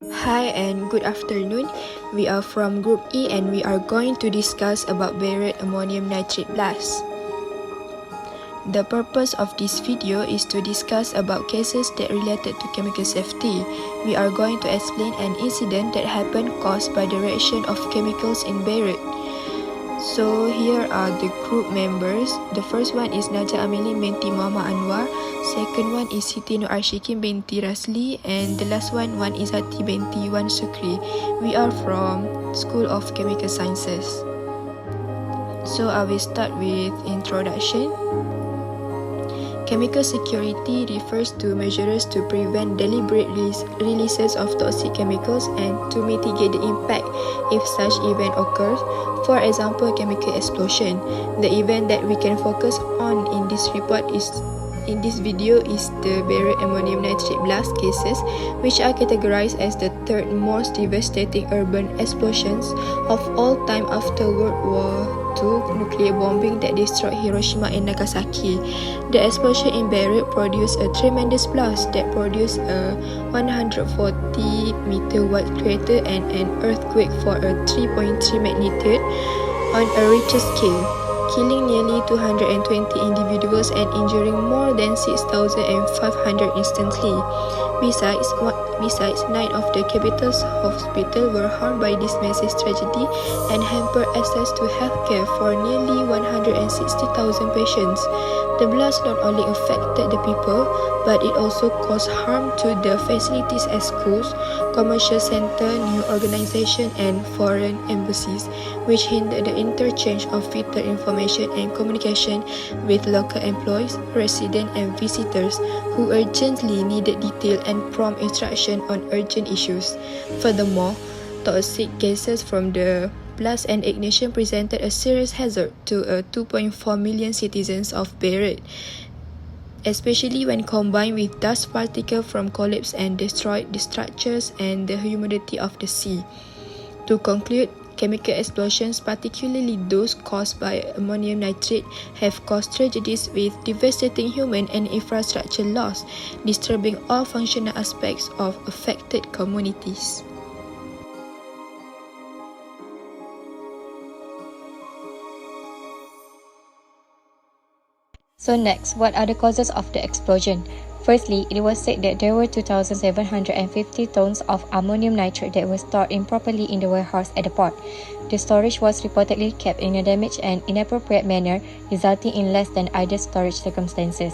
Hi and good afternoon. We are from Group E and we are going to discuss about Beirut ammonium nitrate blast. The purpose of this video is to discuss about cases that related to chemical safety. We are going to explain an incident that happened caused by the reaction of chemicals in Beirut. So here are the group members. The first one is Najah Ammonium binti Muhammad Anwar. Second one is Siti Nur Arshikin binti Rasli. And the last one Izati binti Wan Sukri. We are from School of Chemical Sciences. So I will start with introduction. Chemical security refers to measures to prevent deliberate releases of toxic chemicals and to mitigate the impact if such event occurs. For example, chemical explosion. The event that we can focus on in this video is the Beirut ammonium nitrate blast cases, which are categorized as the third most devastating urban explosions of all time after World War II nuclear bombing that destroyed Hiroshima and Nagasaki. The explosion in Beirut produced a tremendous blast that produced a 140-meter wide crater and an earthquake for a 3.3 magnitude on a Richter scale, killing nearly 220 individuals and injuring more than 6,500 instantly. Besides, 9 of the capital's hospitals were harmed by this massive tragedy and hampered access to healthcare for nearly 160,000 patients. The blast not only affected the people, but it also caused harm to the facilities at schools, commercial centers, news organizations, and foreign embassies, which hindered the interchange of vital information and communication with local employees, residents, and visitors who urgently needed detailed and prompt instruction on urgent issues. Furthermore, toxic gases from the blast and ignition presented a serious hazard to 2.4 million citizens of Beirut, especially when combined with dust particles from collapse and destroyed the structures and the humidity of the sea. To conclude, chemical explosions, particularly those caused by ammonium nitrate, have caused tragedies with devastating human and infrastructure loss, disturbing all functional aspects of affected communities. So next, what are the causes of the explosion? Firstly, it was said that there were 2,750 tons of ammonium nitrate that were stored improperly in the warehouse at the port. The storage was reportedly kept in a damaged and inappropriate manner, resulting in less than ideal storage circumstances.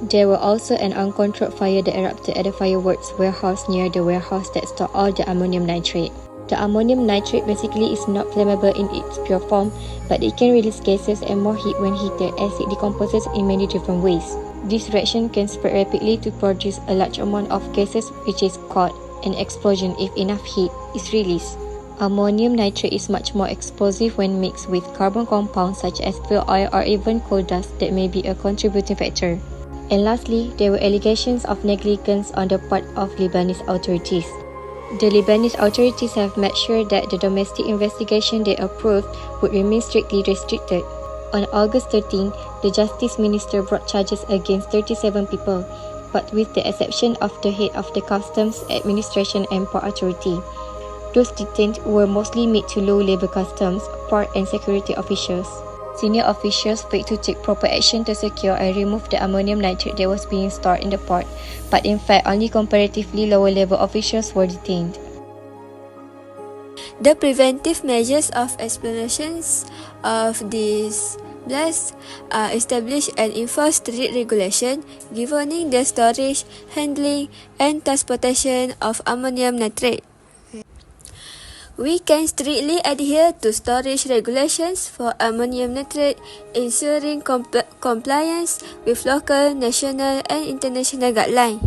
There was also an uncontrolled fire that erupted at the fireworks warehouse near the warehouse that stored all the ammonium nitrate. The ammonium nitrate basically is not flammable in its pure form, but it can release gases and more heat when heated as it decomposes in many different ways. This reaction can spread rapidly to produce a large amount of gases, which is called an explosion if enough heat is released. Ammonium nitrate is much more explosive when mixed with carbon compounds such as fuel oil or even coal dust that may be a contributing factor. And lastly, there were allegations of negligence on the part of Lebanese authorities. The Lebanese authorities have made sure that the domestic investigation they approved would remain strictly restricted. On August 13, the Justice Minister brought charges against 37 people, but with the exception of the head of the Customs Administration and Port Authority. Those detained were mostly mid to low-level customs, port and security officials. Senior officials failed to take proper action to secure and remove the ammonium nitrate that was being stored in the port, but in fact only comparatively lower-level officials were detained. The preventive measures of explanations of this blast are established and enforce strict regulation governing the storage, handling, and transportation of ammonium nitrate. We can strictly adhere to storage regulations for ammonium nitrate, ensuring compliance with local, national, and international guidelines.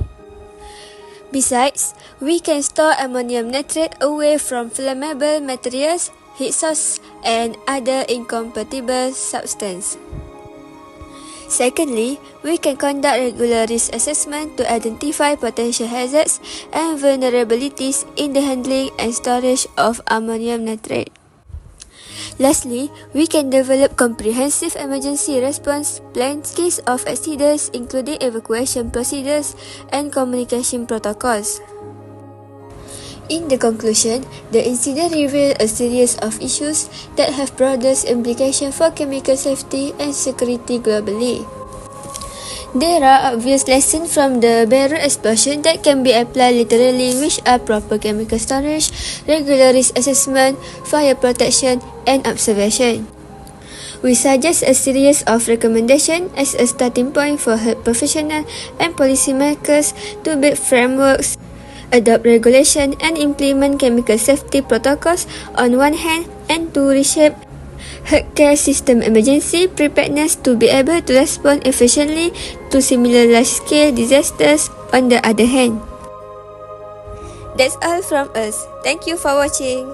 Besides, we can store ammonium nitrate away from flammable materials, heat sources, and other incompatible substances. Secondly, we can conduct regular risk assessment to identify potential hazards and vulnerabilities in the handling and storage of ammonium nitrate. Lastly, we can develop comprehensive emergency response plans in case of accidents, including evacuation procedures and communication protocols. In the conclusion, the incident revealed a series of issues that have broader implications for chemical safety and security globally. There are obvious lessons from the Beirut explosion that can be applied literally, which are proper chemical storage, regular risk assessment, fire protection, and observation. We suggest a series of recommendations as a starting point for health professionals and policymakers to build frameworks, adopt regulation, and implement chemical safety protocols on one hand, and to reshape healthcare system emergency preparedness to be able to respond efficiently to similar large-scale disasters on the other hand. That's all from us. Thank you for watching.